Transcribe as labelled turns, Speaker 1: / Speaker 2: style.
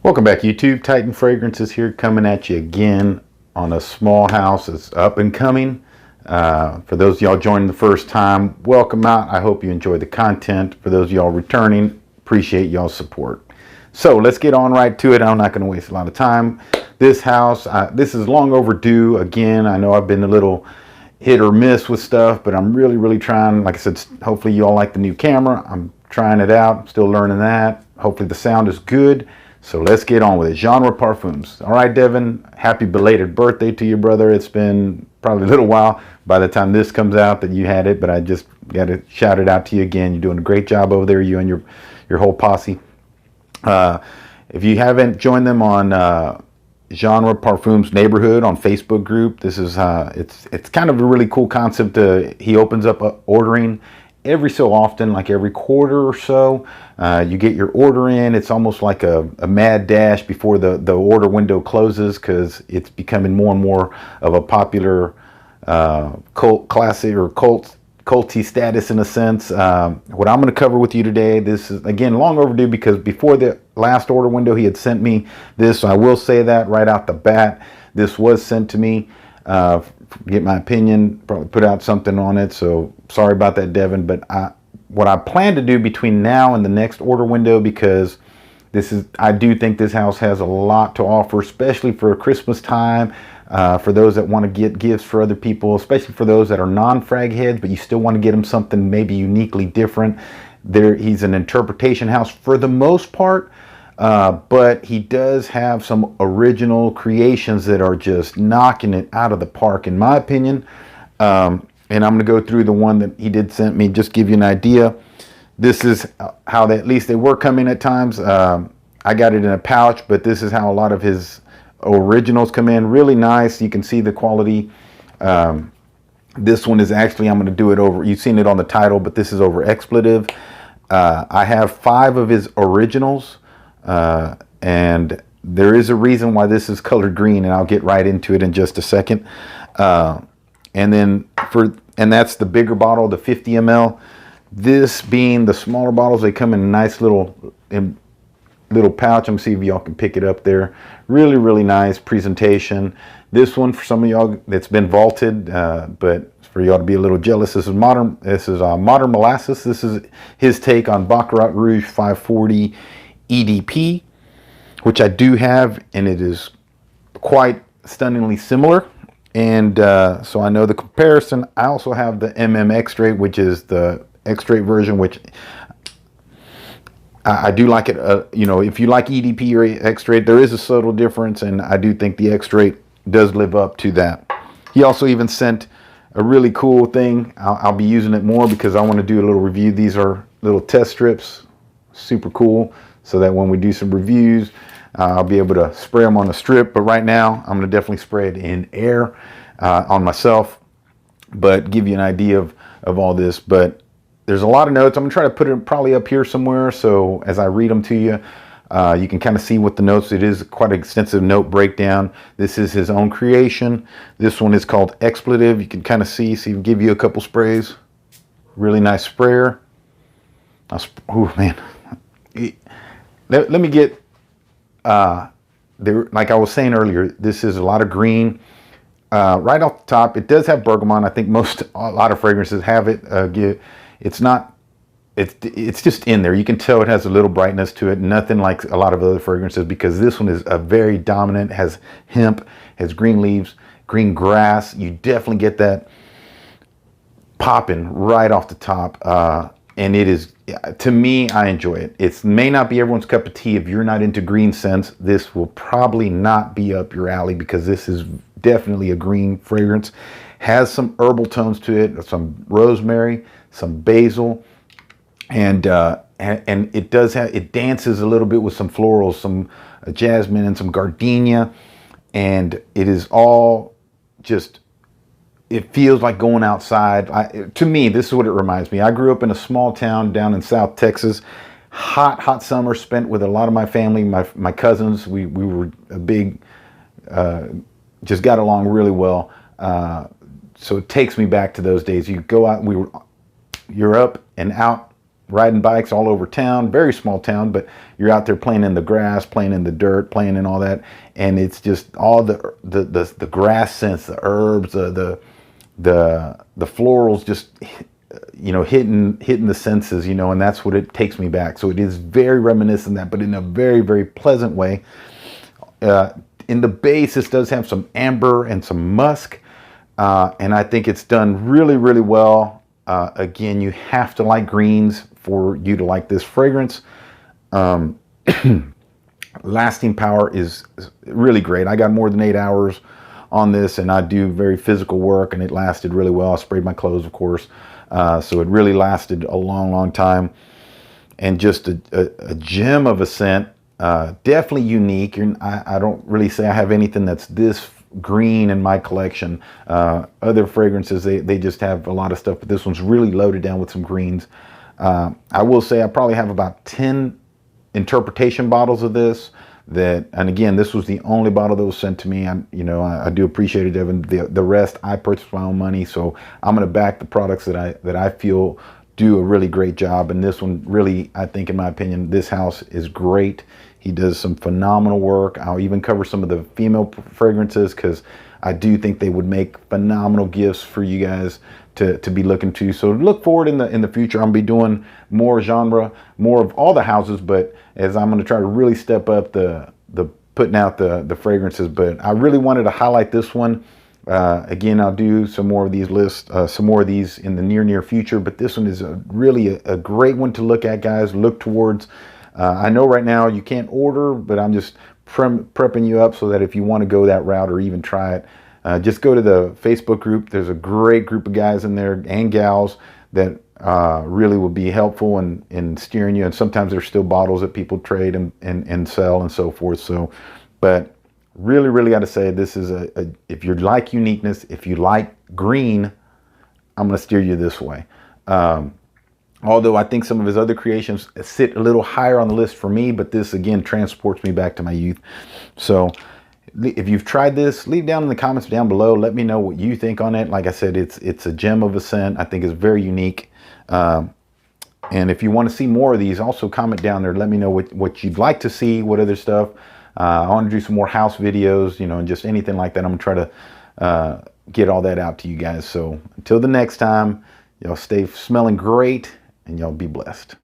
Speaker 1: Welcome back, YouTube. Titan Fragrances here, coming at you again on a small house. It's up and coming. For those of y'all joining the first time, welcome out. I hope you enjoy the content. For those of y'all returning, appreciate y'all's support. So let's get on right to it. I'm not going to waste a lot of time. This house, this is long overdue. Again, I know I've been a little hit or miss with stuff, but I'm really trying. Like I said, hopefully you all like the new camera. I'm trying it out. I'm still learning that. Hopefully the sound is good. So let's get on with it. Genre Parfums. All right, Devin, happy belated birthday to you, brother. It's been probably a little while by the time this comes out that you had it, but I just got to shout it out to you again. You're doing a great job over there, you and your whole posse. If you haven't joined them on Genre Parfums Neighborhood on Facebook group, this is it's kind of a really cool concept. He opens up ordering every so often, like every quarter or so. You get your order in. It's almost like a mad dash before the order window closes, because it's becoming more and more of a popular cult classic or culty status in a sense. What I'm going to cover with you today, this is again long overdue, because before the last order window he had sent me this. So I will say that right out the bat, this was sent to me. Get my opinion, probably put out something on it, so sorry about that, Devin. But what I plan to do between now and the next order window, because I do think this house has a lot to offer, especially for Christmas time, for those that want to get gifts for other people, especially for those that are non-frag heads, but you still want to get them something maybe uniquely different. He's an interpretation house for the most part. But he does have some original creations that are just knocking it out of the park, in my opinion. And I'm going to go through the one that he did send me, just give you an idea. This is how at least they were coming at times. I got it in a pouch, but this is how a lot of his originals come in. Really nice. You can see the quality. This one is actually, I'm going to do it over, you've seen it on the title, but this is over Expletive. I have 5 of his originals. And there is a reason why this is colored green, and I'll get right into it in just a second. And that's the bigger bottle, the 50 ml. This being the smaller bottles, they come in a nice little pouch. I'm see if y'all can pick it up there. Really nice presentation. This one, for some of y'all, it's been vaulted, but for y'all to be a little jealous, this is modern. This is Modern Molasses. This is his take on Baccarat Rouge 540 EDP, which I do have, and it is quite stunningly similar. And so I know the comparison. I also have the Extrait, which is the Extrait version, which I do like it. You know, if you like EDP or Extrait, there is a subtle difference, and I do think the Extrait does live up to that. He also even sent a really cool thing. I'll be using it more because I want to do a little review. These are little test strips, super cool, so that when we do some reviews, I'll be able to spray them on the strip. But right now, I'm going to definitely spray it in air on myself, but give you an idea of all this. But there's a lot of notes. I'm going to try to put it probably up here somewhere, so as I read them to you, you can kind of see what the notes. It is quite an extensive note breakdown. This is his own creation. This one is called Expletive. You can kind of see give you a couple sprays. Really nice sprayer. Oh man. Let me get there. Like I was saying earlier, this is a lot of green. Right off the top, it does have bergamot. I think a lot of fragrances have it. It's not. It's just in there. You can tell it has a little brightness to it. Nothing like a lot of other fragrances, because this one is a very dominant. Has hemp, has green leaves, green grass. You definitely get that popping right off the top. And it is, to me, I enjoy it. It may not be everyone's cup of tea. If you're not into green scents, this will probably not be up your alley, because this is definitely a green fragrance. Has some herbal tones to it, some rosemary, some basil, and it does have, it dances a little bit with some florals, some jasmine and some gardenia, and it is all just, it feels like going outside. To me, this is what it reminds me. I grew up in a small town down in South Texas. Hot summer spent with a lot of my family, my cousins. We were a big, just got along really well. So it takes me back to those days. You go out, you're up and out riding bikes all over town, very small town, but you're out there playing in the grass, playing in the dirt, playing in all that, and it's just all the grass scents, the herbs, the florals, just hitting the senses, and that's what it takes me back. So it is very reminiscent of that, but in a very, very pleasant way. In the base, this does have some amber and some musk, and I think it's done really, really well. Again, you have to like greens for you to like this fragrance. Lasting power is really great. I got more than 8 hours on this, and I do very physical work, and it lasted really well. I sprayed my clothes, of course, so it really lasted a long, long time. And just a gem of a scent. Definitely unique. I don't really say I have anything that's this green in my collection. Other fragrances, they just have a lot of stuff, but this one's really loaded down with some greens. I will say I probably have about 10 interpretation bottles of this. And again, this was the only bottle that was sent to me. I do appreciate it, Evan. The rest I purchased my own money, so I'm going to back the products that I feel do a really great job. And this one really, I think, in my opinion, this house is great. He does some phenomenal work. I'll even cover some of the female fragrances because I do think they would make phenomenal gifts for you guys to be looking to. So look forward in the future. I'm gonna be doing more genre, more of all the houses, but as I'm gonna try to really step up the putting out the fragrances. But I really wanted to highlight this one. Again, I'll do some more of these lists, some more of these in the near future, but this one is really a great one to look at, guys. Look towards. I know right now you can't order, but I'm just prepping you up so that if you want to go that route or even try it, just go to the Facebook group. There's a great group of guys in there and gals that really will be helpful in steering you. And sometimes there's still bottles that people trade and sell and so forth. So, but really, really got to say, this is if you like uniqueness, if you like green, I'm going to steer you this way. Although I think some of his other creations sit a little higher on the list for me, but this again transports me back to my youth. So if you've tried this, leave down in the comments down below. Let me know what you think on it. Like I said, it's a gem of a scent. I think it's very unique. And if you want to see more of these, also comment down there. Let me know what you'd like to see, what other stuff. I want to do some more house videos, and just anything like that. I'm going to try to get all that out to you guys. So until the next time, y'all stay smelling great and y'all be blessed.